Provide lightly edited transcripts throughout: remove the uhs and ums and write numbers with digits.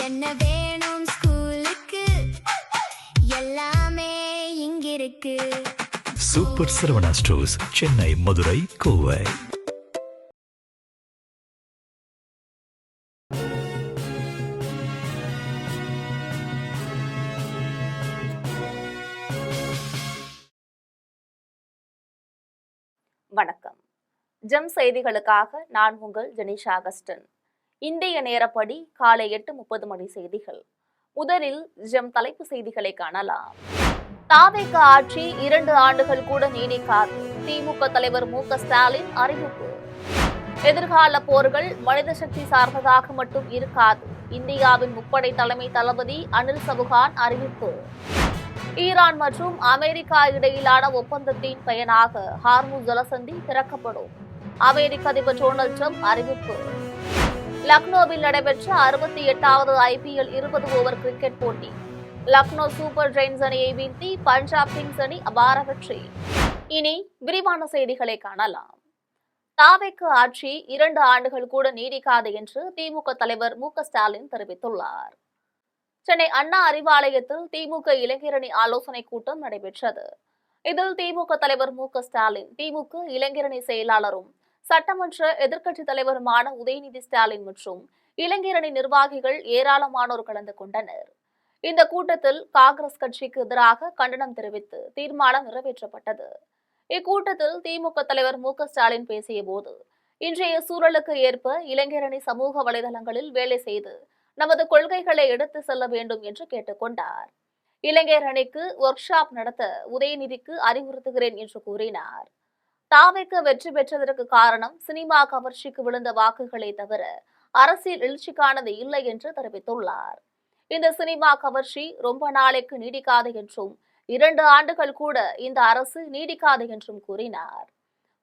என்ன வேணும் ஸ்கூலுக்கு எல்லாமே இங்கிருக்கு. Super Saravana stores, Chennai, Madurai, Kovai. வணக்கம். ஜெம் செய்திகளுக்காக நான் உங்கள் ஜெனிஷா அகஸ்டன். இந்திய நேரப்படி காலை 8:30 மணி செய்திகள். முதலில் ஜெம் தலைப்பு செய்திகளை காணலாம். தாவேக ஆட்சி 2 ஆண்டுகள் கூட நீடிக்காது, திமுக தலைவர் மு.க. ஸ்டாலின் அறிவிப்பு. எதிர்கால போர்கள் மனித சக்தி சார்ந்ததாக மட்டும் இருக்காது, இந்தியாவின் முப்படை தலைமை தளபதி அனில் சவுகான் அறிவிப்பு. ஈரான் மற்றும் அமெரிக்கா இடையிலான ஒப்பந்தத்தின் பயனாக ஹார்முஸ் ஜலசந்தி திறக்கப்படும், அமெரிக்க அதிபர் டொனால்ட் ட்ரம்ப் அறிவிப்பு. லக்னோவில் நடைபெற்ற 68வது IPL 20 ஓவர் கிரிக்கெட் போட்டி. லக்னோ சூப்பர் ஜெயின்ஸ் அணியை வீழ்த்தி பஞ்சாப் கிங்ஸ் அணி அபார வெற்றி. இனி விரிவான செய்திகளை காணலாம். தாவேக ஆட்சி 2 ஆண்டுகள் கூட நீடிக்காது என்று திமுக தலைவர் மு.க. ஸ்டாலின் தெரிவித்துள்ளார். சென்னை அண்ணா அறிவாலயத்தில் திமுக இளைஞரணி ஆலோசனை கூட்டம் நடைபெற்றது. இதில் திமுக தலைவர் மு.க. ஸ்டாலின், திமுக இளைஞரணி செயலாளரும் சட்டமன்ற எதிர்க்கட்சித் தலைவருமான உதயநிதி ஸ்டாலின் மற்றும் இளைஞரணி நிர்வாகிகள் ஏராளமானோர் கலந்து கொண்டனர். இந்த கூட்டத்தில் காங்கிரஸ் கட்சிக்கு எதிராக கண்டனம் தெரிவித்து தீர்மானம் நிறைவேற்றப்பட்டது. இக்கூட்டத்தில் திமுக தலைவர் மு.க. ஸ்டாலின் பேசிய போது, இன்றைய சூழலுக்கு ஏற்ப இளைஞரணி சமூக வலைதளங்களில் வேலை செய்து நமது கொள்கைகளை எடுத்து செல்ல வேண்டும் என்று கேட்டுக்கொண்டார். இளைஞர் அணிக்கு ஒர்க் ஷாப் நடத்த உதயநிதிக்கு அறிவுறுத்துகிறேன் என்று கூறினார். தாவேக வெற்றி பெற்றதற்கு காரணம் சினிமா கவர்ச்சிக்கு விழுந்த வாக்குகளை தவிர அரசியல் எழுச்சிக்கானது இல்லை என்று தெரிவித்துள்ளார். இந்த சினிமா கவர்ச்சி ரொம்ப நாளைக்கு நீடிக்காது என்றும் 2 ஆண்டுகள் கூட இந்த அரசு நீடிக்காது என்றும் கூறினார்.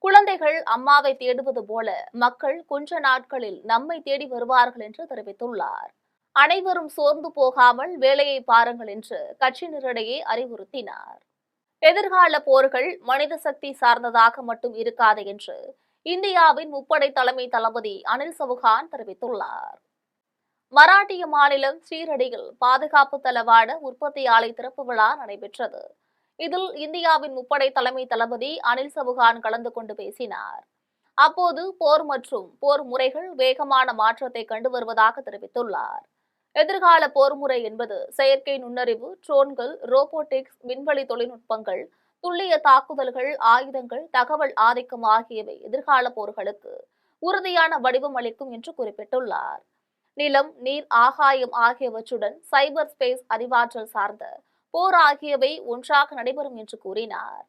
குழந்தைகள் அம்மாவை தேடுவது போல மக்கள் கொஞ்ச நாட்களில் நம்மை தேடி வருவார்கள் என்று தெரிவித்துள்ளார். அனைவரும் சோர்ந்து போகாமல் வேலையை பாருங்கள் என்று கட்சியினரிடையே அறிவுறுத்தினார். எதிர்கால போர்கள் மனித சக்தி சார்ந்ததாக மட்டும் இருக்காது என்று இந்தியாவின் முப்படை தலைமை தளபதி அனில் சவுகான் தெரிவித்துள்ளார். மராட்டிய மாநிலம் ஸ்ரீரடியில் பாதுகாப்பு தளவாட உற்பத்தி ஆலை திறப்பு விழா நடைபெற்றது. இதில் இந்தியாவின் முப்படை தலைமை தளபதி அனில் சவுகான் கலந்து கொண்டு பேசினார். அப்போது போர் மற்றும் போர் முறைகள் வேகமான மாற்றத்தை கண்டு வருவதாக தெரிவித்துள்ளார். எதிர்கால போர் முறை என்பது செயற்கை நுண்ணறிவு, ட்ரோன்கள், ரோபோட்டிக்ஸ், விண்வெளி தொழில்நுட்பங்கள், துல்லிய தாக்குதல்கள், ஆயுதங்கள், தகவல் ஆதிக்கம் ஆகியவை எதிர்கால போர்களுக்கு உறுதியான வடிவம் அளிக்கும் என்று குறிப்பிட்டுள்ளார். நிலம், நீர், ஆகாயம் ஆகியவற்றுடன் சைபர் ஸ்பேஸ், அறிவாற்றல் சார்ந்த போர் ஆகியவை ஒன்றாக நடைபெறும் என்று கூறினார்.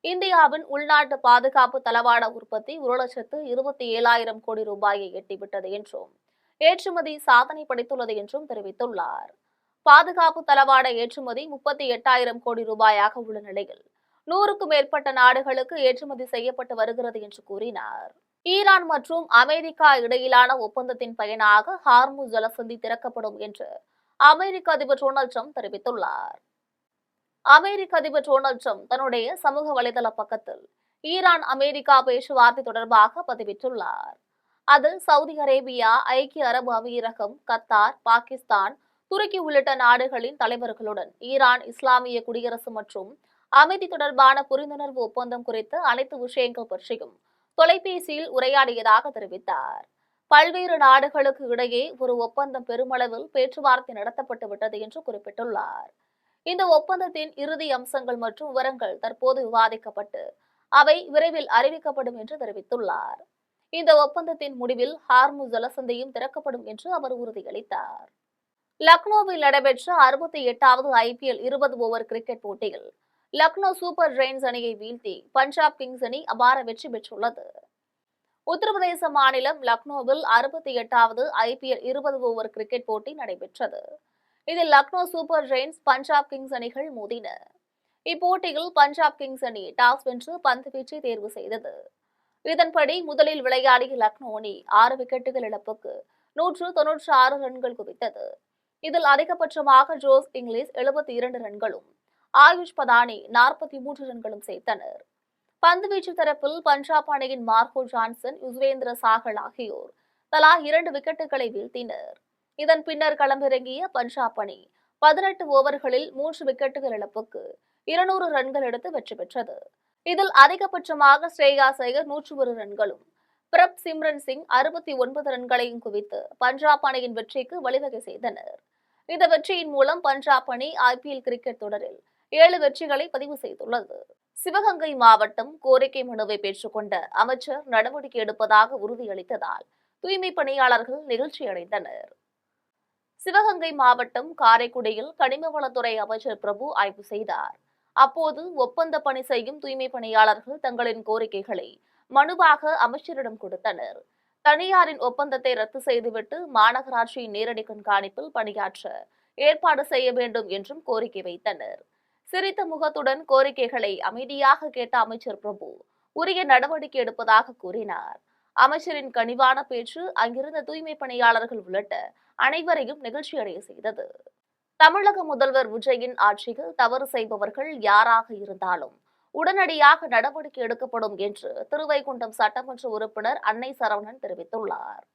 இந்தியாவின் உள்நாட்டு பாதுகாப்பு தளவாட உற்பத்தி 1,27,000 கோடி ரூபாயை எட்டிவிட்டது என்றும் ஏற்றுமதி சாதனை படைத்துள்ளது என்றும் தெரிவித்துள்ளார். பாதுகாப்பு தளவாட ஏற்றுமதி 38,000 கோடி ரூபாயாக உள்ள நிலையில் 100க்கும் மேற்பட்ட நாடுகளுக்கு ஏற்றுமதி செய்யப்பட்டு வருகிறது என்று கூறினார். ஈரான் மற்றும் அமெரிக்கா இடையிலான ஒப்பந்தத்தின் பயனாக ஹார்முஸ் ஜலசந்தி திறக்கப்படும் என்று அமெரிக்க அதிபர் டொனால்ட் ட்ரம்ப் தெரிவித்துள்ளார். அமெரிக்க அதிபர் டொனால்ட் ட்ரம்ப் தன்னுடைய சமூக வலைதள பக்கத்தில் ஈரான் அமெரிக்கா பேச்சுவார்த்தை தொடர்பாக பதிவிட்டுள்ளார். அதில் சவுதி அரேபியா, ஐக்கிய அரபு அமீரகம், கத்தார், பாகிஸ்தான், துருக்கி உள்ளிட்ட நாடுகளின் தலைவர்களுடன் ஈரான் இஸ்லாமிய குடியரசு மற்றும் அமைதி தொடர்பான புரிந்துணர்வு ஒப்பந்தம் குறித்த அனைத்து விஷயங்கள் பற்றியும் தொலைபேசியில் உரையாடியதாக தெரிவித்தார். பல்வேறு நாடுகளுக்கு இடையே ஒரு ஒப்பந்தம் பெருமளவில் பேச்சுவார்த்தை நடத்தப்பட்டு விட்டது என்று குறிப்பிட்டுள்ளார். இந்த ஒப்பந்தத்தின் இறுதி அம்சங்கள் மற்றும் விவரங்கள் தற்போது விவாதிக்கப்பட்டு அவை விரைவில் அறிவிக்கப்படும் என்று தெரிவித்துள்ளார். இந்த ஒப்பந்தத்தின் முடிவில் ஹார்முஸ் ஜலசந்தியும் திறக்கப்படும் என்று அவர் உறுதியளித்தார். லக்னோவில் நடைபெற்ற 68வது IPL 20 ஓவர் கிரிக்கெட் போட்டியில் லக்னோ சூப்பர் ஜெயின்ஸ் அணியை வீழ்த்தி பஞ்சாப் கிங்ஸ் அணி அபார வெற்றி பெற்றுள்ளது. உத்தரப்பிரதேச மாநிலம் லக்னோவில் 68வது IPL 20 ஓவர் கிரிக்கெட் போட்டி நடைபெற்றது. இதில் Lucknow super giants, Punjab kings அணிகள் மோதின. இப்போட்டியில் பஞ்சாப் கிங்ஸ் அணி டாஸ் வென்று பந்து வீச்சை தேர்வு செய்தது. இதன்படி முதலில் விளையாடிய லக்னோ அணி 6 விக்கெட்டுகள் இழப்புக்கு 196 ரன்கள் குவித்தது. இதில் அதிகபட்சமாக ஜோஸ் இங்கிலீஷ் 72 ரன்களும், ஆயுஷ் பதானி 43 ரன்களும் சேர்த்தனர். பந்துவீச்சு தரப்பில் பஞ்சாப் அணியின் மார்கோ ஜான்சன், யுஸ்வேந்திர சாகல் ஆகியோர் தலா 2 விக்கெட்டுகளை வீழ்த்தினர். இதன் பின்னர் களமிறங்கிய பஞ்சாப் அணி 18 ஓவர்களில் 3 விக்கெட்டுகள் இழப்புக்கு 200 ரன்கள் எடுத்து வெற்றி பெற்றது. இதில் அதிகபட்சமாக ஸ்ரேயாஸ் ஐயர் 101 ரன்களும் பிரப் சிம்ரன் சிங் 69 ரன்களையும் குவித்து பஞ்சாப் அணியின் வெற்றிக்கு வழிவகை செய்தனர். இந்த வெற்றியின் மூலம் பஞ்சாப் அணி IPL கிரிக்கெட் தொடரில் 7 வெற்றிகளை பதிவு செய்துள்ளது. சிவகங்கை மாவட்டம் கோரிக்கை மனுவை பெற்றுக்கொண்ட அமைச்சர் நடவடிக்கை எடுப்பதாக உறுதியளித்ததால் தூய்மை பணியாளர்கள் நெகிழ்ச்சியடைந்தனர். சிவகங்கை மாவட்டம் காரைக்குடியில் கனிமவளத்துறை அமைச்சர் பிரபு ஆய்வு செய்தார். அப்போது ஒப்பந்த பணி செய்யும் தூய்மை பணியாளர்கள் தங்களின் கோரிக்கைகளை மனுவாக அமைச்சரிடம் கொடுத்தனர். தனியாரின் ஒப்பந்தத்தை ரத்து செய்துவிட்டு மாநகராட்சியின் நேரடி கண்காணிப்பில் பணியாற்ற ஏற்பாடு செய்ய வேண்டும் என்றும் கோரிக்கை வைத்தனர். சிரித்த முகத்துடன் கோரிக்கைகளை அமைதியாக கேட்ட அமைச்சர் பிரபு உரிய நடவடிக்கை எடுப்பதாக கூறினார். அமைச்சரின் கனிவான பேச்சு அங்கிருந்த தூய்மை பணியாளர்கள் உள்ளிட்ட அனைவரையும் நெகிழ்ச்சியடைய செய்தது. தமிழக முதல்வர் விஜயின் ஆட்சியில் தவறு செய்பவர்கள் யாராக இருந்தாலும் உடனடியாக நடவடிக்கை எடுக்கப்படும் என்று திருவைகுண்டம் சட்டமன்ற உறுப்பினர் அன்னை சரவணன் தெரிவித்துள்ளார்.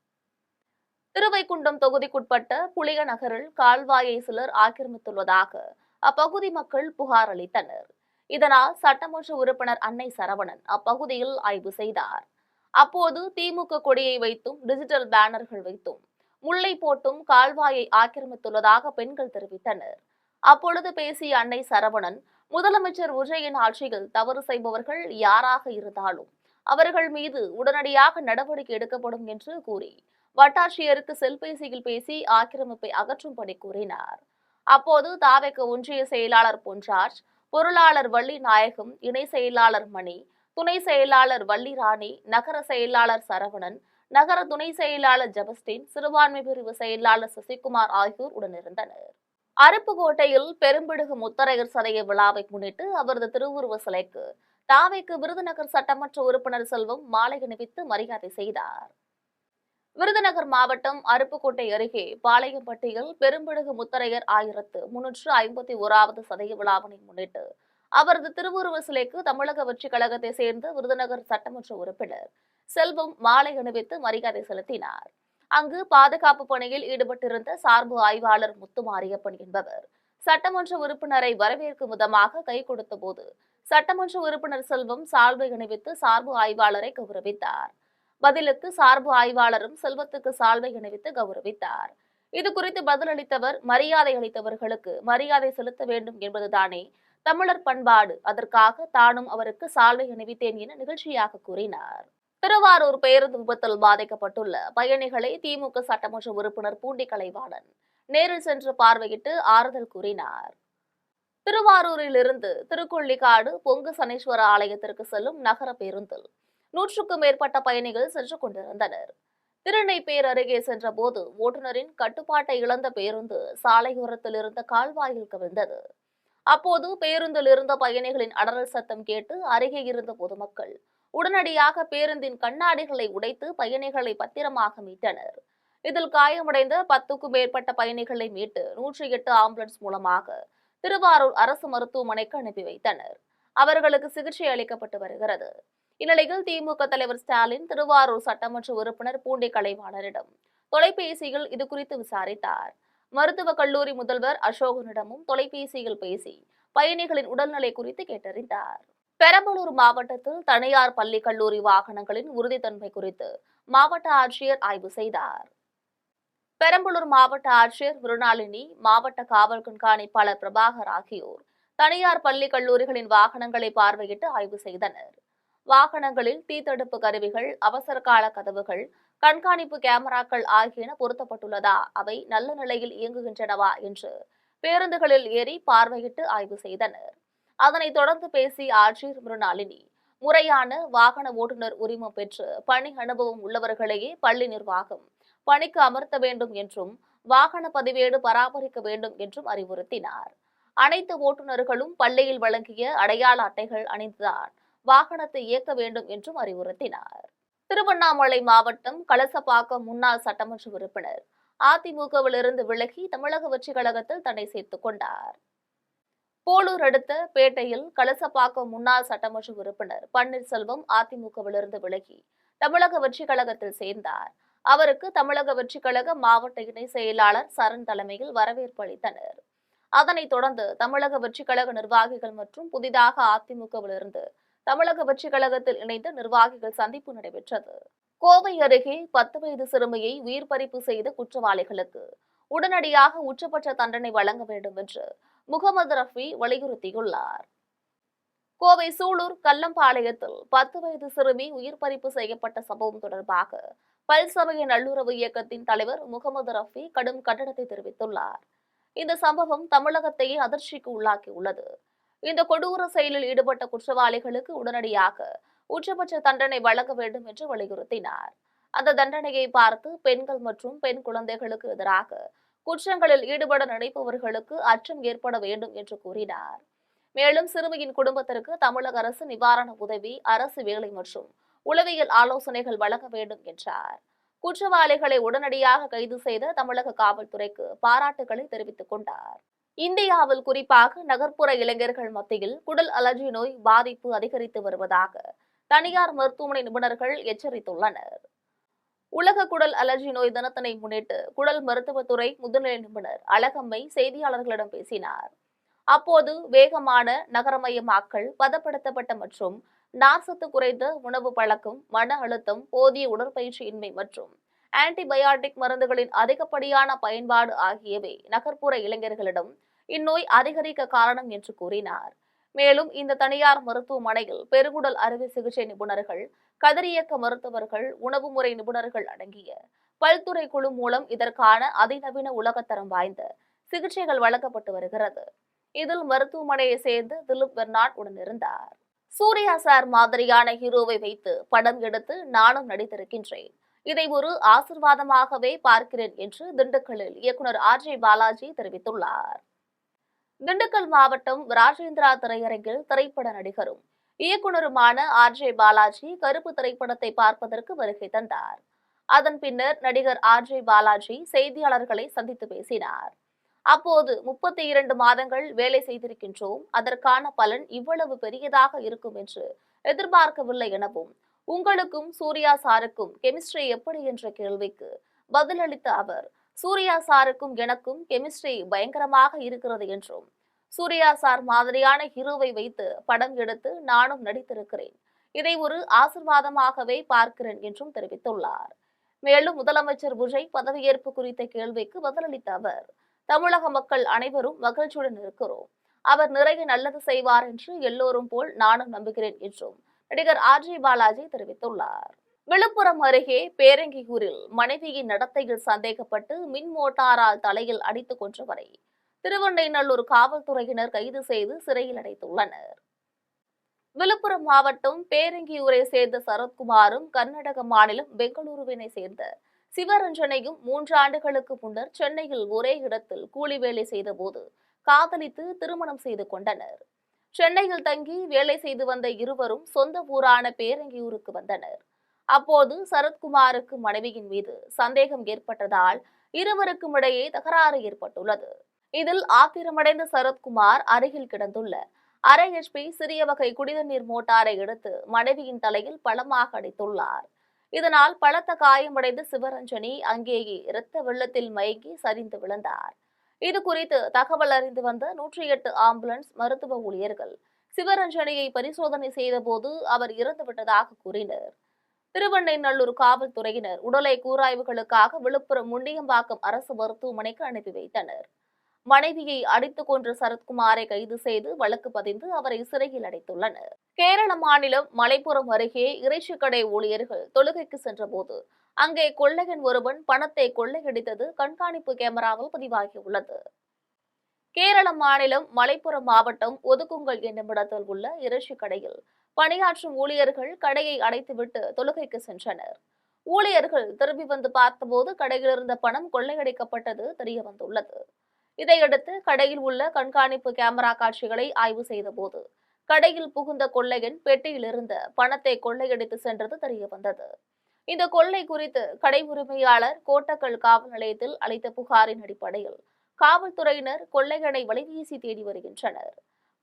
திருவைகுண்டம் தொகுதிக்குட்பட்ட புளியநகரில் கால்வாயை சிலர் ஆக்கிரமித்துள்ளதாக அப்பகுதி மக்கள் புகார் அளித்தனர். இதனால் சட்டமன்ற உறுப்பினர் அன்னை சரவணன் அப்பகுதியில் ஆய்வு செய்தார். அப்போது திமுக கொடியை வைத்தும் டிஜிட்டல் பேனர்கள் வைத்தும் முல்லை போட்டும் கால்வாயை ஆக்கிரமித்துள்ளதாக பெண்கள் தெரிவித்தனர். அப்பொழுது பேசிய அன்னை சரவணன், முதலமைச்சர் விஜயின் ஆட்சியில் தவறு செய்பவர்கள் யாராக இருந்தாலும் அவர்கள் மீது உடனடியாக நடவடிக்கை எடுக்கப்படும் என்று கூறி வட்டாட்சியருக்கு செல்பேசியில் பேசி ஆக்கிரமிப்பை அகற்றும்படி கூறினார். அப்போது தாவேக ஒன்றிய செயலாளர் பொன்ராஜ், பொருளாளர் வள்ளி நாயகம், இணை செயலாளர் மணி, துணை செயலாளர் வள்ளி ராணி, நகர செயலாளர் சரவணன், நகர துணை செயலாளர் ஜபஸ்டின், சிறுபான்மை பிரிவு செயலாளர் சசிகுமார் ஆகியோர் உடனிருந்தனர். அருப்புக்கோட்டையில் பெரும்பிடுகு முத்தரையர் சதய விழாவை முன்னிட்டு அவரது திருவுருவ சிலைக்கு தாவேக்கு விருதுநகர் சட்டமன்ற உறுப்பினர் செல்வம் மாலை அணிவித்து மரியாதை செய்தார். விருதுநகர் மாவட்டம் அருப்புக்கோட்டை அருகே பாளையம்பட்டியில் பெரும்பிடுகு முத்தரையர் 1351வது சதய விழாவினை முன்னிட்டு அவரது திருவுருவ சிலைக்கு தமிழக வெற்றிக் கழகத்தை சேர்ந்த விருதுநகர் சட்டமன்ற உறுப்பினர் செல்வம் மாலை அணிவித்து மரியாதை செலுத்தினார். அங்கு பாதுகாப்பு பணியில் ஈடுபட்டிருந்த சார்பு ஆய்வாளர் முத்துமாரியப்பன் என்பவர் சட்டமன்ற உறுப்பினரை வரவேற்கும் விதமாக கை கொடுத்த போது சட்டமன்ற உறுப்பினர் செல்வம் சால்வை அணிவித்து சார்பு ஆய்வாளரை கௌரவித்தார். பதிலுக்கு சார்பு ஆய்வாளரும் செல்வத்துக்கு சால்வை அணிவித்து கௌரவித்தார். இதுகுறித்து பதிலளித்தவர், மரியாதை அளித்தவர்களுக்கு மரியாதை செலுத்த வேண்டும் என்பதுதானே தமிழர் பண்பாடு, அதற்காக தானும் அவருக்கு சால்வை அணிவித்தேன் என நிகழ்ச்சியாக கூறினார். திருவாரூர் பேருந்து விபத்தில் பாதிக்கப்பட்டுள்ள பயணிகளை திமுக சட்டமன்ற உறுப்பினர் பூண்டி கலைவாணன் நேரில் சென்று பார்வையிட்டு ஆறுதல் கூறினார். திருவாரூரில் இருந்து திருக்கொள்ளிக்காடு பொங்கு சனீஸ்வர ஆலயத்திற்கு செல்லும் நகர பேருந்தில் 100க்கும் மேற்பட்ட பயணிகள் சென்று கொண்டிருந்தனர். திருநெய்ப்பேர் அருகே சென்றபோது ஓட்டுநரின் கட்டுப்பாட்டை இழந்த பேருந்து சாலையோரத்தில் இருந்த கால்வாயில் கவிழ்ந்தது. அப்போது பேருந்தில் இருந்த பயணிகளின் அலறல் சத்தம் கேட்டு அருகே இருந்த பொதுமக்கள் உடனடியாக பேருந்தின் கண்ணாடிகளை உடைத்து பயணிகளை பத்திரமாக மீட்டனர். இதில் காயமடைந்த 10க்கும் மேற்பட்ட பயணிகளை மீட்டு 108 ஆம்புலன்ஸ் மூலமாக திருவாரூர் அரசு மருத்துவமனைக்கு அனுப்பி வைத்தனர். அவர்களுக்கு சிகிச்சை அளிக்கப்பட்டு வருகிறது. இந்நிலையில் திமுக தலைவர் ஸ்டாலின் திருவாரூர் சட்டமன்ற உறுப்பினர் பூண்டி கலைவாணரிடம் தொலைபேசியில் இதுகுறித்து விசாரித்தார். மருத்துவக் கல்லூரி முதல்வர் அசோகனிடமும் தொலைபேசியில் பேசி பயணிகளின் உடல்நிலை குறித்து கேட்டறிந்தார். பெரம்பலூர் மாவட்டத்தில் தனியார் பள்ளி கல்லூரி வாகனங்களின் உறுதித்தன்மை குறித்து மாவட்ட ஆட்சியர் ஆய்வு செய்தார். பெரம்பலூர் மாவட்ட ஆட்சியர் மிருணாளினி, மாவட்ட காவல் கண்காணிப்பாளர் பிரபாகர் ஆகியோர் தனியார் பள்ளி கல்லூரிகளின் வாகனங்களை பார்வையிட்டு ஆய்வு செய்தனர். வாகனங்களில் தீத்தடுப்பு கருவிகள், அவசர கால கதவுகள், கண்காணிப்பு கேமராக்கள் ஆகியன பொருத்தப்பட்டுள்ளதா, அவை நல்ல நிலையில் இயங்குகின்றனவா என்று பேருந்துகளில் ஏறி பார்வையிட்டு ஆய்வு செய்தனர். அதனைத் தொடர்ந்து பேசிய ஆட்சியர் மிருணாளினி, முறையான வாகன ஓட்டுநர் உரிமம் பெற்று பணி அனுபவம் உள்ளவர்களையே பள்ளி நிர்வாகம் பணிக்கு அமர்த்த வேண்டும் என்றும் வாகன பதிவேடு பராமரிக்க வேண்டும் என்றும் அறிவுறுத்தினார். அனைத்து ஓட்டுநர்களும் பள்ளியில் வழங்கிய அடையாள அட்டைகள் அணிந்துதான் வாகனத்தை இயக்க வேண்டும் என்றும் அறிவுறுத்தினார். திருவண்ணாமலை மாவட்டம் கலசப்பாக்கம் முன்னாள் சட்டமன்ற உறுப்பினர் அதிமுகவிலிருந்து விலகி தமிழக வெற்றிக் கழகத்தில் தன்னை சேர்த்துக் கொண்டார். போலூர் அடுத்த பேட்டையில் கலசப்பாக்கம் முன்னாள் சட்டமன்ற உறுப்பினர் பன்னீர்செல்வம் அதிமுகவிலிருந்து விலகி தமிழக வெற்றிக் கழகத்தில் சேர்ந்தார். அவருக்கு தமிழக வெற்றிக் கழக மாவட்ட இணை செயலாளர் சரண் தலைமையில் வரவேற்பு அளித்தனர். அதனைத் தொடர்ந்து தமிழக வெற்றிக் கழக நிர்வாகிகள் மற்றும் புதிதாக அதிமுகவிலிருந்து தமிழக வெற்றிக் கழகத்தில் இணைந்த நிர்வாகிகள் சந்திப்பு நடைபெற்றது. கோவை அருகே 10 வயது சிறுமியை உயிர் பறிப்பு செய்த குற்றவாளிகளுக்கு உடனடியாக உச்சபட்ச தண்டனை வழங்க வேண்டும் என்று முகமது ரஃபி வலியுறுத்தியுள்ளார். கோவை சூலூர் கல்லம்பாளையத்தில் 10 வயது சிறுமி உயிர் பறிப்பு செய்யப்பட்ட சம்பவம் தொடர்பாக பல்சமய நல்லுறவு இயக்கத்தின் தலைவர் முகமது ரஃபி கடும் கண்டனத்தை தெரிவித்துள்ளார். இந்த சம்பவம் தமிழகத்தையே அதிர்ச்சிக்கு உள்ளாக்கியுள்ளது. இந்த கொடூர செயலில் ஈடுபட்ட குற்றவாளிகளுக்கு உடனடியாக உச்சபட்ச தண்டனை வழங்க வேண்டும் என்று வலியுறுத்தினார். அந்த தண்டனையை பார்த்து பெண்கள் மற்றும் பெண் குழந்தைகளுக்கு எதிராக குற்றங்களில் ஈடுபட நினைப்பவர்களுக்கு அச்சம் ஏற்பட வேண்டும் என்று கூறினார். மேலும் சிறுமியின் குடும்பத்திற்கு தமிழக அரசு நிவாரண உதவி, அரசு வேலை மற்றும் உளவியல் ஆலோசனைகள் வழங்க வேண்டும் என்றார். குற்றவாளிகளை உடனடியாக கைது செய்த தமிழக காவல்துறைக்கு பாராட்டுகளை தெரிவித்துக் கொண்டார். இந்தியாவில் குறிப்பாக நகர்ப்புற இளைஞர்கள் மத்தியில் குடல் அலர்ஜி நோய் பாதிப்பு அதிகரித்து வருவதாக தனியார் மருத்துவமனை நிபுணர்கள் எச்சரித்துள்ளனர். உலக குடல் அலர்ஜி நோய் தினத்தினை முன்னிட்டு குடல் மருத்துவத்துறை முதுநிலை நிபுணர் அழகம்மை செய்தியாளர்களிடம் பேசினார். அப்போது வேகமான நகரமயமாக்கல், பதப்படுத்தப்பட்ட மற்றும் நார்ச்சத்து குறைந்த உணவு பழக்கம், மன அழுத்தம், போதிய உடற்பயிற்சியின்மை மற்றும் ஆன்டிபயாட்டிக் மருந்துகளின் அதிகப்படியான பயன்பாடு ஆகியவை நகர்ப்புற இளைஞர்களிடம் இந்நோய் அதிகரிக்க காரணம் என்று கூறினார். மேலும் இந்த தனியார் மருத்துவமனையில் பெருங்குடல் அறுவை சிகிச்சை நிபுணர்கள், கதிரியக்க மருத்துவர்கள், உணவு முறை நிபுணர்கள் அடங்கிய பல்துறை குழு மூலம் இதற்கான அதிநவீன உலகத்தரம் வாய்ந்த சிகிச்சைகள் வழங்கப்பட்டு வருகிறது. இதில் மருத்துவமனையை சேர்ந்து திலீப் பெர்னாட் உடனிருந்தார். சூர்யா சார் மாதிரியான ஹீரோவை வைத்து படம் எடுத்து நானும் நடித்திருக்கின்றேன். இதை ஒரு ஆசிர்வாதமாகவே பார்க்கிறேன் என்று திண்டுக்கல்லில் இயக்குனர் RJ பாலாஜி தெரிவித்துள்ளார். திண்டுக்கல் மாவட்டம் ராஜேந்திரா திரையரங்கில் திரைப்பட நடிகரும் இயக்குனருமான RJ பாலாஜி கருப்பு திரைப்படத்தை பார்ப்பதற்கு வருகை தந்தார். அதன் பின்னர் நடிகர் RJ பாலாஜி செய்தியாளர்களை சந்தித்து பேசினார். அப்போது 32 மாதங்கள் வேலை செய்திருக்கின்றோம், அதற்கான பலன் இவ்வளவு பெரியதாக இருக்கும் என்று எதிர்பார்க்கவில்லை எனவும், உங்களுக்கும் சூர்யா சாருக்கும் கெமிஸ்ட்ரி எப்படி என்ற கேள்விக்கு பதிலளித்த அவர், சூர்யா சாருக்கும் எனக்கும் கெமிஸ்ட்ரி பயங்கரமாக இருக்கிறது என்றும், சூர்யா சார் மாதிரியான ஹீரோவை வைத்து படம் எடுத்து நானும் நடித்திருக்கிறேன், இதை ஒரு ஆசிர்வாதமாகவே பார்க்கிறேன் என்றும் தெரிவித்துள்ளார். மேலும் முதலமைச்சர் விஜய் பதவியேற்பு குறித்த கேள்விக்கு பதிலளித்த அவர், தமிழக மக்கள் அனைவரும் மகிழ்ச்சியுடன் இருக்கிறோம், அவர் நிறைய நல்லது செய்வார் என்று எல்லோரும் போல் நானும் நம்புகிறேன் என்றும் நடிகர் RJ பாலாஜி தெரிவித்துள்ளார். விழுப்புரம் அருகே பேரங்கியூரில் மனைவியின் நடத்தையில் சந்தேகப்பட்டு மின் மோட்டாரால் தலையில் அடித்துக் கொன்றவரை திருவெண்ணைநல்லூர் காவல்துறையினர் கைது செய்து சிறையில் அடைத்துள்ளனர். விழுப்புரம் மாவட்டம் பேரங்கியூரை சேர்ந்த சரத்குமாரும் கர்நாடக மாநிலம் பெங்களூருவினை சேர்ந்த சிவரஞ்சனையும் 3 ஆண்டுகளுக்கு முன்னர் சென்னையில் ஒரே இடத்தில் கூலி வேலை செய்தபோது காதலித்து திருமணம் செய்து கொண்டனர். சென்னையில் தங்கி வேலை செய்து வந்த இருவரும் சொந்த ஊரான பேரங்கியூருக்கு வந்தனர். அப்போது சரத்குமாருக்கு மனைவியின் மீது சந்தேகம் ஏற்பட்டதால் இருவருக்கும் இடையே தகராறு ஏற்பட்டுள்ளது. இதில் ஆத்திரமடைந்த சரத்குமார் அருகில் கிடந்துள்ள அரை HP சிறிய வகை குடிநீர் மோட்டாரை எடுத்து மனைவியின் தலையில் பலமாக அடித்துள்ளார். இதனால் பலத்த காயமடைந்த சிவரஞ்சனி அங்கேயே இரத்த வெள்ளத்தில் மயங்கி சரிந்து விழுந்தார். இது குறித்து தகவல் அறிந்து வந்த 108 ஆம்புலன்ஸ் மருத்துவ ஊழியர்கள் சிவரஞ்சனியை பரிசோதனை செய்தபோது அவர் இறந்துவிட்டதாக கூறினர். திருவெண்ணைநல்லூர் காவல்துறையினர் உடலை கூராய்வுகளுக்காக விழுப்புரம் முண்டியம்பாக்கம் அரசு மருத்துவமனைக்கு அனுப்பி வைத்தனர். மனைவியை அடித்துக் கொன்ற சரத்குமாரை கைது செய்து வழக்கு பதிந்து அவரை சிறையில் அடைத்துள்ளனர். கேரள மாநிலம் மலைப்புறம் அருகே இறைச்சிக்கடை ஊழியர்கள் தொழுகைக்கு சென்றபோது அங்கே கொள்ளையன் ஒருவன் பணத்தை கொள்ளையடித்தது கண்காணிப்பு கேமராவில் பதிவாகியுள்ளது. கேரள மாநிலம் மலைப்புறம் மாவட்டம் ஒதுக்குங்கல் என்னுமிடத்தில் உள்ள இறைச்சிக்கடையில் பணியாற்றும் ஊழியர்கள் கடையை அடைத்துவிட்டு தொழுகைக்கு சென்றனர். ஊழியர்கள் திரும்பி வந்து பார்த்தபோது கடையில் இருந்த பணம் கொள்ளையடிக்கப்பட்டது தெரியவந்துள்ளது. இதையடுத்து கடையில் உள்ள கண்காணிப்பு கேமரா காட்சிகளை ஆய்வு செய்தபோது கடையில் புகுந்த கொள்ளையன் பெட்டியில் இருந்த பணத்தை கொள்ளையடித்து சென்றது தெரியவந்தது. இந்த கொள்ளை குறித்து கடை உரிமையாளர் கோட்டக்கல் காவல் நிலையத்தில் அளித்த புகாரின் அடிப்படையில் காவல்துறையினர் கொள்ளையனை வலைவீசி தேடி வருகின்றனர்.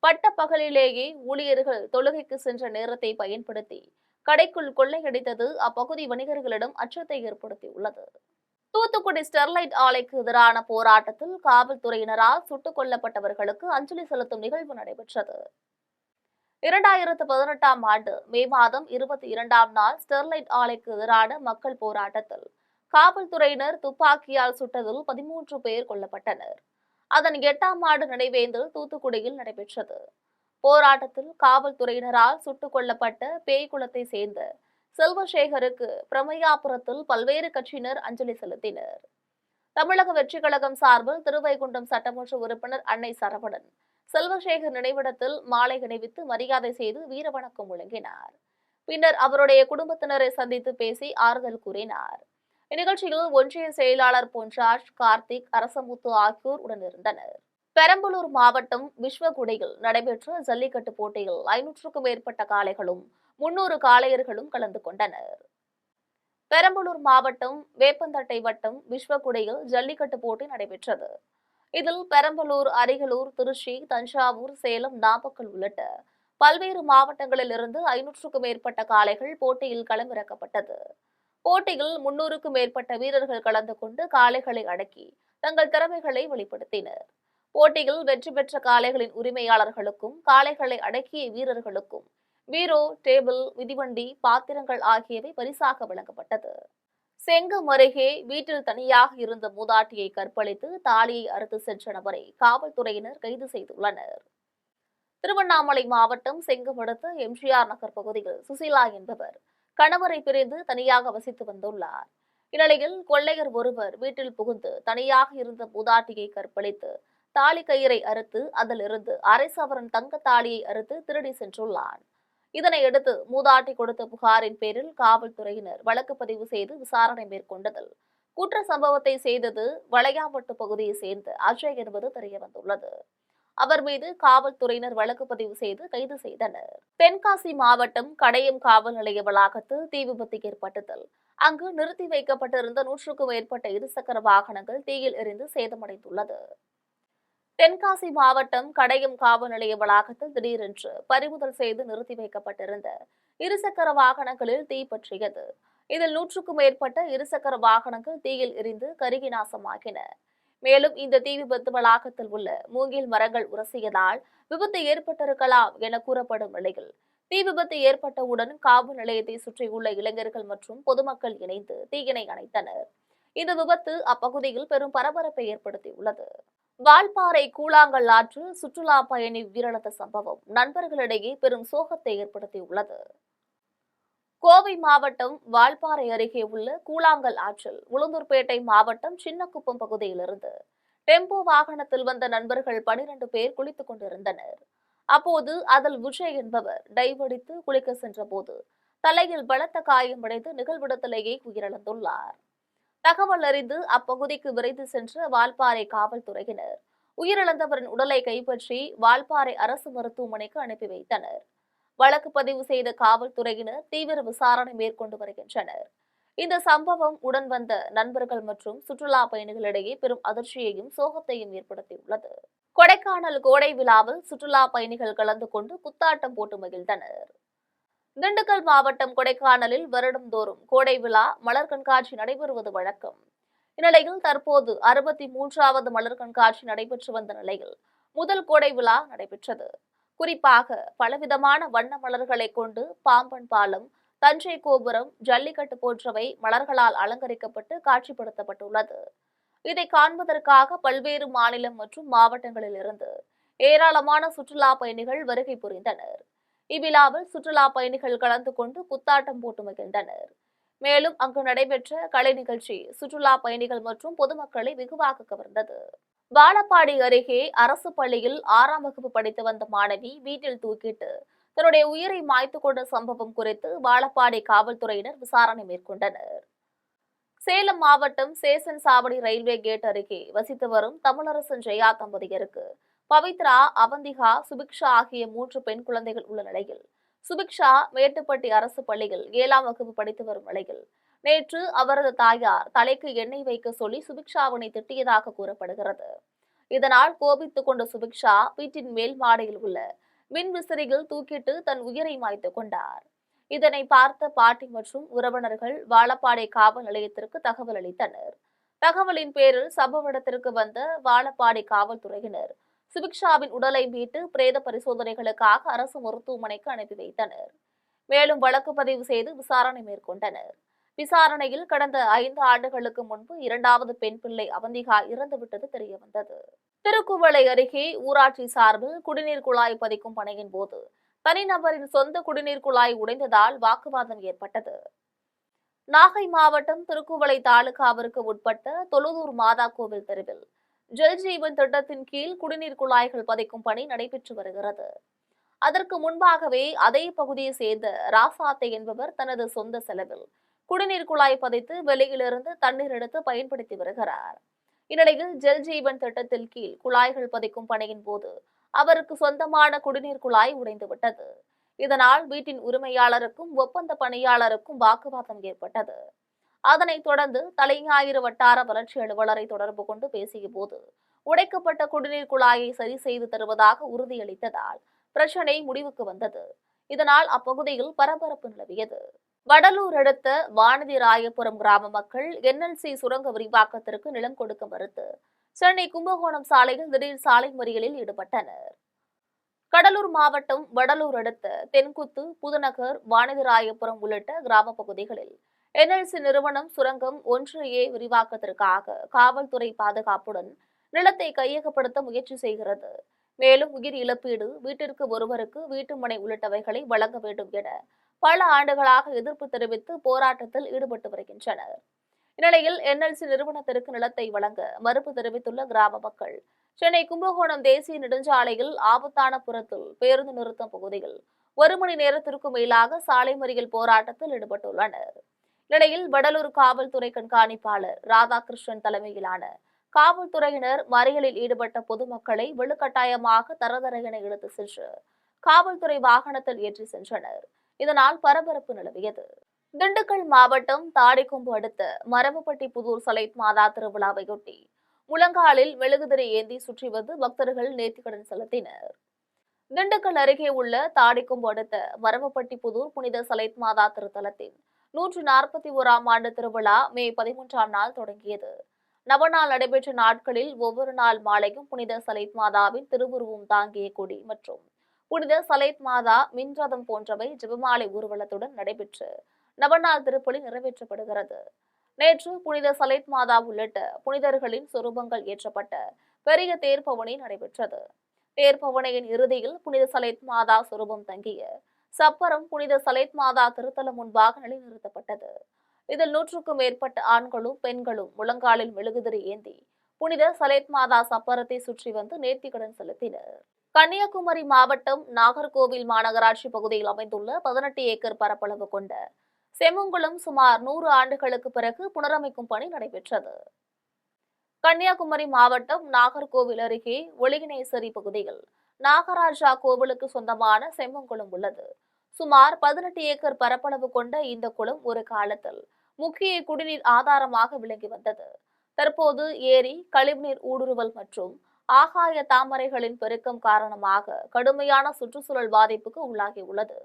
பட்ட பகலிலேயே ஊழியர்கள் தொழுகைக்கு சென்ற நேரத்தை பயன்படுத்தி கடைக்குள் கொள்ளையடித்தது அப்பகுதி வணிகர்களிடம் அச்சத்தை ஏற்படுத்தியுள்ளது. தூத்துக்குடி ஸ்டெர்லைட் ஆலைக்கு எதிரான போராட்டத்தில் காவல்துறையினரால் சுட்டுக் கொல்லப்பட்டவர்களுக்கு அஞ்சலி செலுத்தும் நிகழ்வு நடைபெற்றது. 2018ஆம் ஆண்டு மே மாதம் 22ஆம் நாள் ஸ்டெர்லைட் ஆலைக்கு எதிரான மக்கள் போராட்டத்தில் காவல்துறையினர் துப்பாக்கியால் சுட்டதில் 13 பேர் கொல்லப்பட்டனர். அதன் 8ஆம் ஆண்டு நினைவேந்தல் தூத்துக்குடியில் நடைபெற்றது. போராட்டத்தில் காவல்துறையினரால் சுட்டுக் கொல்லப்பட்ட பேய்குளத்தை சேர்ந்த செல்வசேகருக்கு பிரமையாபுரத்தில் பல்வேறு கட்சியினர் அஞ்சலி செலுத்தினர். தமிழக வெற்றிக் கழகம் சார்பில் திருவைகுண்டம் சட்டமன்ற உறுப்பினர் அன்னை சரவணன் செல்வசேகர் நினைவிடத்தில் மாலை அணிவித்து மரியாதை செய்து வீரவணக்கம் வழங்கினார். பின்னர் அவருடைய குடும்பத்தினரை சந்தித்து பேசி ஆறுதல் கூறினார். இந்நிகழ்ச்சியில் ஒன்றிய செயலாளர் பொன்ராஜ், கார்த்திக், அரசமுத்து ஆகியோர் உடனிருந்தனர். பெரம்பலூர் மாவட்டம் விஸ்வகுடியில் நடைபெற்ற ஜல்லிக்கட்டு போட்டியில் 500க்கும் மேற்பட்ட காளைகளும் 300 காளையர்களும் கலந்து கொண்டனர். பெரம்பலூர் மாவட்டம் வேப்பந்தட்டை வட்டம் விஸ்வகுடியில் ஜல்லிக்கட்டு போட்டி நடைபெற்றது. இதில் பெரம்பலூர், அரியலூர், திருச்சி, தஞ்சாவூர், சேலம், நாமக்கல் உள்ளிட்ட பல்வேறு மாவட்டங்களில் இருந்து 500க்கும் மேற்பட்ட காளைகள் போட்டியில் களமிறக்கப்பட்டது. போட்டியில் 300க்கும் மேற்பட்ட வீரர்கள் கலந்து கொண்டு காளைகளை அடக்கி தங்கள் திறமைகளை வெளிப்படுத்தினர். போட்டியில் வெற்றி பெற்ற காளைகளின் உரிமையாளர்களுக்கும் காளைகளை அடக்கிய வீரர்களுக்கும் வீரோ, டேபிள், மிதிவண்டி, பாத்திரங்கள் ஆகியவை பரிசாக வழங்கப்பட்டது. செங்கம் அருகே வீட்டில் தனியாக இருந்த மூதாட்டியை கற்பழித்து தாலியை அறுத்து சென்ற நபரை காவல்துறையினர் கைது செய்துள்ளனர். திருவண்ணாமலை மாவட்டம் செங்கம் அடுத்த எம்ஜிஆர் நகர் பகுதியில் சுசீலா என்பவர் கணவரை பிரிந்து தனியாக வசித்து வந்துள்ளார். இந்நிலையில் கொள்ளையர் ஒருவர் வீட்டில் புகுந்து தனியாக இருந்த மூதாட்டியை கற்பழித்து தாலி கயிறை அறுத்து அதிலிருந்து அரை சவரன் தங்க தாலியை அறுத்து திருடி சென்றுள்ளார். இதனையடுத்து மூதாட்டி கொடுத்த புகாரின் பேரில் காவல்துறையினர் வழக்கு பதிவு செய்து விசாரணை மேற்கொண்டதில் குற்ற சம்பவத்தை செய்தது வளையாம்பட்டு பகுதியை சேர்ந்த அஜய் என்பது தெரியவந்துள்ளது. அவர் மீது காவல்துறையினர் வழக்கு பதிவு செய்து கைது செய்தனர். தென்காசி மாவட்டம் கடையம் காவல் நிலைய வளாகத்தில் தீ விபத்து ஏற்பட்டதில் அங்கு நிறுத்தி வைக்கப்பட்டிருந்த 100க்கும் மேற்பட்ட இருசக்கர வாகனங்கள் தீயில் எரிந்து சேதமடைந்துள்ளது. தென்காசி மாவட்டம் கடையம் காவல் நிலைய வளாகத்தில் திடீரென்று பறிமுதல் செய்து நிறுத்தி வைக்கப்பட்டிருந்த இருசக்கர வாகனங்களில் தீ பற்றியது. இதில் 100க்கும் மேற்பட்ட இருசக்கர வாகனங்கள் தீயில் எரிந்து கருகி நாசமாகின. மேலும் இந்த தீ விபத்து வளாகத்தில் உள்ள மூங்கில் மரங்கள் உரசியதால் விபத்து ஏற்பட்டிருக்கலாம் என கூறப்படும் நிலையில் தீ விபத்து ஏற்பட்டவுடன் காவல் நிலையத்தை சுற்றியுள்ள இளைஞர்கள் மற்றும் பொதுமக்கள் இணைந்து தீயினை அணைத்தனர். இந்த விபத்து அப்பகுதியில் பெரும் பரபரப்பை ஏற்படுத்தியுள்ளது. வால்பாறை கூழாங்கல் ஆற்றில் சுற்றுலா பயணி உயிரிழந்த சம்பவம் நண்பர்களிடையே பெரும் சோகத்தை ஏற்படுத்தியுள்ளது. கோவை மாவட்டம் வால்பாறை அருகே உள்ள கூழாங்கல் ஆற்றில் உளுந்தூர்பேட்டை மாவட்டம் சின்னக்குப்பம் பகுதியிலிருந்து டெம்போ வாகனத்தில் வந்த நண்பர்கள் 12 பேர் குளித்துக் கொண்டிருந்தனர். அப்போது அதில் விஜய் என்பவர் டைவடித்து குளிக்க சென்றபோது தலையில் பலத்த காயமடைந்து நிகழ்விடத்திலேயே உயிரிழந்துள்ளார். தகவல் அறிந்து அப்பகுதிக்கு விரைந்து சென்ற வால்பாறை காவல்துறையினர் உயிரிழந்தவரின் உடலை கைப்பற்றி வால்பாறை அரசு மருத்துவமனைக்கு அனுப்பி வைத்தனர். வழக்கு பதிவு செய்த காவல்துறையினர் தீவிர விசாரணை மேற்கொண்டு வருகின்றனர். இந்த சம்பவம் உடன் வந்த நண்பர்கள் மற்றும் சுற்றுலா பயணிகளிடையே பெரும் அதிர்ச்சியையும் சோகத்தையும் ஏற்படுத்தியுள்ளது. கொடைக்கானல் கோடை விழாவில் சுற்றுலா பயணிகள் கலந்து கொண்டு குத்தாட்டம் போட்டு மகிழ்ந்தனர். திண்டுக்கல் மாவட்டம் கொடைக்கானலில் வருடந்தோறும் கோடை விழா மலர் கண்காட்சி நடைபெறுவது வழக்கம். இந்நிலையில் தற்போது 63வது மலர் கண்காட்சி நடைபெற்று வந்த நிலையில் முதல் கோடை விழா நடைபெற்றது. குறிப்பாக பலவிதமான வண்ண மலர்களை கொண்டு பாம்பன் பாலம், தஞ்சை கோபுரம், ஜல்லிக்கட்டு போன்றவை மலர்களால் அலங்கரிக்கப்பட்டு காட்சிப்படுத்தப்பட்டுள்ளது. இதை காண்பதற்காக பல்வேறு மாநிலம் மற்றும் மாவட்டங்களில் இருந்து ஏராளமான சுற்றுலா பயணிகள் வருகை புரிந்தனர். இவ்விழாவில் சுற்றுலா பயணிகள் கலந்து கொண்டு குத்தாட்டம் போட்டு மகிழ்ந்தனர். மேலும் அங்கு நடைபெற்ற கலை நிகழ்ச்சி சுற்றுலா பயணிகள் மற்றும் பொதுமக்களை வெகுவாக கவர்ந்தது. வாழப்பாடி அருகே அரசு பள்ளியில் 6ஆம் வகுப்பு படித்து வந்த மாணவி வீட்டில் தூக்கிட்டு தன்னுடைய உயிரை மாய்த்து கொண்ட சம்பவம் குறித்து வாழப்பாடி காவல்துறையினர் விசாரணை மேற்கொண்டனர். சேலம் மாவட்டம் சேசன் சாவடி ரயில்வே கேட் அருகே வசித்து வரும் தமிழரசன் ஜெயா தம்பதியருக்கு பவித்ரா, அவந்திகா, சுபிக்ஷா ஆகிய 3 பெண் குழந்தைகள் உள்ள நிலையில் சுபிக்ஷா மேட்டுப்பட்டி அரசு பள்ளியில் 7ஆம் வகுப்பு படித்து வரும் நிலையில் நேற்று அவரது தாயார் தலைக்கு எண்ணெய் வைக்க சொல்லி சுபிக்ஷாவினை திட்டியதாக கூறப்படுகிறது. இதனால் கோபித்துக் கொண்ட சுபிக்ஷா வீட்டின் மேல் மாடியில் உள்ள மின் விசிறியில் தூக்கிட்டு தன் உயிரை மாய்த்து கொண்டார். இதனை பார்த்த பாட்டி மற்றும் உறவினர்கள் வாழப்பாடி காவல் நிலையத்திற்கு தகவல் அளித்தனர். தகவலின் பேரில் சம்பவ இடத்திற்கு வந்த வாழப்பாடி காவல்துறையினர் சுபிக்ஷாவின் உடலை மீட்டு பிரேத பரிசோதனைகளுக்காக அரசு மருத்துவமனைக்கு அனுப்பி வைத்தனர். மேலும் வழக்கு பதிவு செய்து விசாரணை மேற்கொண்டனர். விசாரணையில் கடந்த 5 ஆண்டுகளுக்கு முன்பு 2வது பெண் பிள்ளை அவந்திகா இறந்துவிட்டது தெரியவந்தது. திருக்குவளை அருகே ஊராட்சி சார்பில் குடிநீர் குழாய் பதிக்கும் பணியின் போது தனிநபரின் சொந்த குடிநீர் குழாய் உடைந்ததால் வாக்குவாதம் ஏற்பட்டது. நாகை மாவட்டம் திருக்குவளை தாலுகாவிற்கு உட்பட்ட தொழுதூர் மாதா கோவில் தெருவில் ஜல் ஜீவன் திட்டத்தின் கீழ் குடிநீர் குழாய்கள் பதிக்கும் பணி நடைபெற்று வருகிறது. அதற்கு முன்பாகவே அதே பகுதியை சேர்ந்த ராசாத்தை என்பவர் தனது சொந்த செலவில் குடிநீர் குழாய் பதித்து வெளியிலிருந்து தண்ணீர் எடுத்து பயன்படுத்தி வருகிறார். இந்நிலையில் ஜல் ஜீவன் திட்டத்தில் கீழ் குழாய்கள் பதிக்கும் பணியின் போது அவருக்கு சொந்தமான குடிநீர் குழாய் உடைந்துவிட்டது. இதனால் வீட்டின் உரிமையாளருக்கும் ஒப்பந்த பணியாளருக்கும் வாக்குவாதம் ஏற்பட்டது. அதனைத் தொடர்ந்து தலைஞாயிறு வட்டார வளர்ச்சி அலுவலரை தொடர்பு கொண்டு பேசிய போது உடைக்கப்பட்ட குடிநீர் குழாயை சரி செய்து தருவதாக உறுதியளித்ததால் பிரச்சனை முடிவுக்கு வந்தது. இதனால் அப்பகுதியில் பரபரப்பு நிலவியது. வடலூர் அடுத்த வானதி ராயபுரம் கிராம மக்கள் NLC சுரங்க விரிவாக்கத்திற்கு நிலம் கொடுக்க மறுத்து சென்னை கும்பகோணம் சாலையில் திடீர் சாலை மறியலில் ஈடுபட்டனர். கடலூர் மாவட்டம் வடலூர் அடுத்த தென்குத்து, புதுநகர், வானதிராயபுரம் உள்ளிட்ட கிராம பகுதிகளில் NLC நிறுவனம் சுரங்கம் 1A விரிவாக்கத்திற்காக காவல்துறை பாதுகாப்புடன் நிலத்தை கையகப்படுத்த முயற்சி செய்கிறது. மேலும் உயிர் இழப்பீடு, வீட்டிற்கு ஒருவருக்கு வீட்டுமனை உள்ளிட்டவைகளை வழங்க வேண்டும் என பல ஆண்டுகளாக எதிர்ப்பு தெரிவித்து போராட்டத்தில் ஈடுபட்டு வருகின்றனர். இந்நிலையில் NLC நிறுவனத்திற்கு நிலத்தை வழங்க மறுப்பு தெரிவித்துள்ள கிராம மக்கள் சென்னை கும்பகோணம் தேசிய நெடுஞ்சாலையில் ஆபத்தான புறத்தில் பேருந்து நிறுத்தம் பகுதியில் 1 மணி நேரத்திற்கும் மேலாக சாலை மறியல் போராட்டத்தில் ஈடுபட்டுள்ளனர். இந்நிலையில் வடலூர் காவல்துறை கண்காணிப்பாளர் ராதாகிருஷ்ணன் தலைமையிலான காவல்துறையினர் மறியலில் ஈடுபட்ட பொதுமக்களை வலுக்கட்டாயமாக தரதர என இழுத்து சென்று காவல்துறை வாகனத்தில் ஏற்றி சென்றனர். இதனால் பரபரப்பு நிலவியது. திண்டுக்கல் மாவட்டம் தாடிக்கொம்பு அடுத்த மரவப்பட்டி புதூர் சலைட் மாதா திருவிழாவையொட்டி முழங்காலில் மெழுகுதிரி ஏந்தி சுற்றி வந்து பக்தர்கள் நேர்த்திக்கடன் செலுத்தினர். திண்டுக்கல் அருகே உள்ள தாடிக்கொம்பு அடுத்த மரவப்பட்டி புதூர் புனித சலைட் மாதா திருத்தலத்தின் 141ஆம் ஆண்டு திருவிழா மே 13ஆம் நாள் தொடங்கியது. நவநாள் நடைபெற்ற நாட்களில் ஒவ்வொரு நாள் மாலையும் புனித சலைட் மாதாவின் திருவுருவம் தாங்கிய கொடி மற்றும் புனித சலைட் மாதா மின்ரதம் போன்றவை ஜெபமாலை ஊர்வலத்துடன் நடைபெற்று நவநாள் திருப்பலி நிறைவேற்றப்படுகிறது. நேற்று புனித சலைட் மாதா உள்ளிட்ட புனிதர்களின் சொரூபங்கள் ஏற்றப்பட்ட பெரிய தேர்பவனி நடைபெற்றது. தேர்பவனையின் இறுதியில் புனித சலைட் மாதா சொரூபம் தங்கிய சப்பரம் புனித சலைட் மாதா திருத்தலம் முன்பாக நிலைநிறுத்தப்பட்டது. இதில் 100க்கும் மேற்பட்ட ஆண்களும் பெண்களும் முழங்காலில் மெழுகுதிரி ஏந்தி புனித சலைட் மாதா சப்பரத்தை சுற்றி வந்து நேர்த்திக்கடன் செலுத்தினர். கன்னியாகுமரி மாவட்டம் நாகர்கோவில் மாநகராட்சி பகுதியில் அமைந்துள்ள 18 ஏக்கர் பரப்பளவு கொண்ட செம்மங்குளம் சுமார் 100 ஆண்டுகளுக்கு பிறகு புனரமைக்கும் பணி நடைபெற்றது. கன்னியாகுமரி மாவட்டம் நாகர்கோவில் அருகே ஒளிகினேசரி பகுதியில் நாகராஜா கோவிலுக்கு சொந்தமான செம்மங்குளம் உள்ளது. சுமார் 18 ஏக்கர் பரப்பளவு கொண்ட இந்த குளம் ஒரு காலத்தில் முக்கிய குடிநீர் ஆதாரமாக விளங்கி வந்தது. தற்போது ஏரி, கழிவுநீர் ஊடுருவல் மற்றும் ஆகாய தாமரைகளின் பெருக்கம் காரணமாக கடுமையான சுற்றுச்சூழல் பாதிப்புக்கு உள்ளாகியுள்ளது.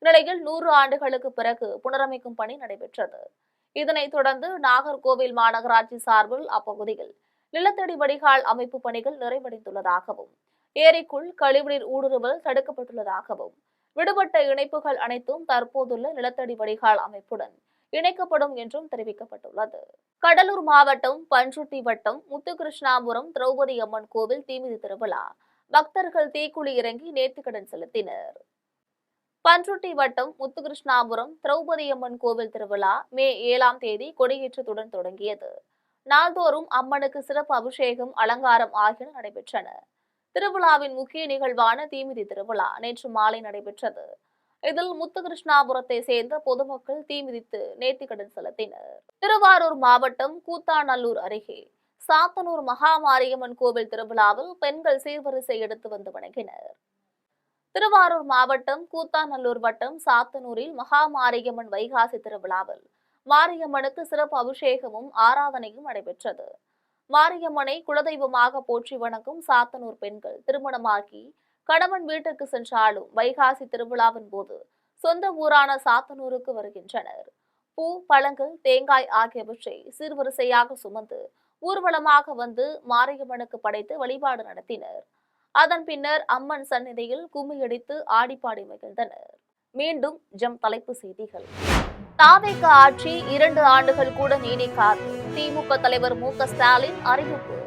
இந்நிலையில் 100 ஆண்டுகளுக்கு பிறகு புனரமைக்கும் பணி நடைபெற்றது. இதனைத் தொடர்ந்து நாகர்கோவில் மாநகராட்சி சார்பில் அப்பகுதியில் நிலத்தடி வடிகால் அமைப்பு பணிகள் நிறைவடைந்துள்ளதாகவும் ஏரிக்குள் கழிவுநீர் ஊடுருவல் தடுக்கப்பட்டுள்ளதாகவும் விடுபட்ட இணைப்புகள் அனைத்தும் தற்போதுள்ள நிலத்தடி வடிகால் அமைப்புடன் இணைக்கப்படும் என்றும் தெரிவிக்கப்பட்டுள்ளது. கடலூர் மாவட்டம் பண்ருட்டி வட்டம் முத்துகிருஷ்ணாபுரம் திரௌபதி அம்மன் கோவில் தீமிதி திருவிழா பக்தர்கள் தீக்குழி இறங்கி நேர்த்திக்கடன் செலுத்தினர். பண்ருட்டி வட்டம் முத்துகிருஷ்ணாபுரம் திரௌபதி அம்மன் கோவில் திருவிழா மே 7ஆம் தேதி கொடியேற்றத்துடன் தொடங்கியது. நாள்தோறும் அம்மனுக்கு சிறப்பு அபிஷேகம், அலங்காரம் ஆகியன நடைபெற்றன. திருவிழாவின் முக்கிய நிகழ்வான தீமிதி திருவிழா நேற்று மாலை நடைபெற்றது. இதில் முத்துகிருஷ்ணாபுரத்தை சேர்ந்த பொதுமக்கள் தீமிதித்து நேர்த்திக்கடன் செலுத்தினர். திருவாரூர் மாவட்டம் கூத்தாநல்லூர் அருகே சாத்தனூர் மகாமாரியம்மன் கோவில் திருவிழாவில் பெண்கள் சீர்வரிசை எடுத்து வந்து வணங்கினர். திருவாரூர் மாவட்டம் கூத்தாநல்லூர் வட்டம் சாத்தனூரில் மகாமாரியம்மன் வைகாசி திருவிழாவில் மாரியம்மனுக்கு சிறப்பு அபிஷேகமும் ஆராதனையும் நடைபெற்றது. மாரியம்மனை குலதெய்வமாக போற்றி வணங்கும் சாத்தனூர் பெண்கள் திருமணமாகி கணவன் வீட்டுக்கு சென்றாலும் வைகாசி திருவிழாவின் போது சொந்த ஊரான சாத்தனூருக்கு வருகின்றனர். பூ, பழங்கள், தேங்காய் ஆகியவற்றை சீர்வரிசையாக சுமந்து ஊர்வலமாக வந்து மாரியம்மனுக்கு படைத்து வழிபாடு நடத்தினர். அதன் பின்னர் அம்மன் சந்நிதியில் கும்மியடித்து ஆடிப்பாடி மகிழ்ந்தனர். மீண்டும் ஜம் தலைப்பு செய்திகள். தாவேக ஆட்சி 2 ஆண்டுகள் கூட நீடிக்காது. திமுக தலைவர் மு.க. ஸ்டாலின் அறிவிப்பு.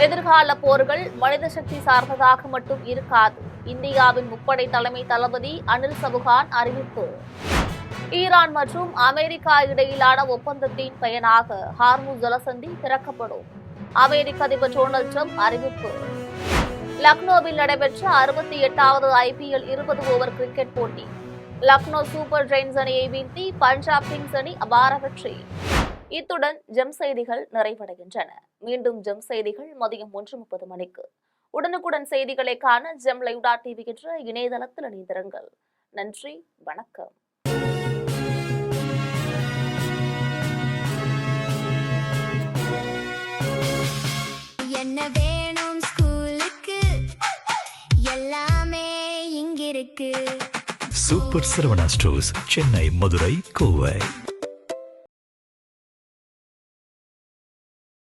எதிர்கால போர்கள் மனித சக்தி சார்ந்ததாக மட்டும் இருக்காது. இந்தியாவின் முப்படை தலைமை தளபதி அனில் சவுகான் அறிவிப்பு. ஈரான் மற்றும் அமெரிக்கா இடையிலான ஒப்பந்தத்தின் பயனாக ஹார்முஸ் ஜலசந்தி திறக்கப்படும். அமெரிக்க அதிபர் டொனால்ட் ட்ரம்ப் அறிவிப்பு. லக்னோவில் நடைபெற்ற 68வது IPL 20 ஓவர் கிரிக்கெட் போட்டி. லக்னோ சூப்பர் ஜெயின்ஸ் அணியை வீழ்த்தி பஞ்சாப் கிங்ஸ் அணி அபார வெற்றி. இத்துடன் ஜெம் செய்திகள் நிறைவடைகின்றன. மீண்டும் ஜெம் செய்திகள் மதியம் 1:30 மணிக்கு. உடனுக்குடன் செய்திகளை காண GemLive.tv என்ற இணையதளத்தில் இணைந்திருங்கள். நன்றி, வணக்கம். என்ன வேணும் ஸ்கூலுக்கு, எல்லாமே இங்கிருக்கு. Super Saravana stores, Chennai, Madurai, Kovai.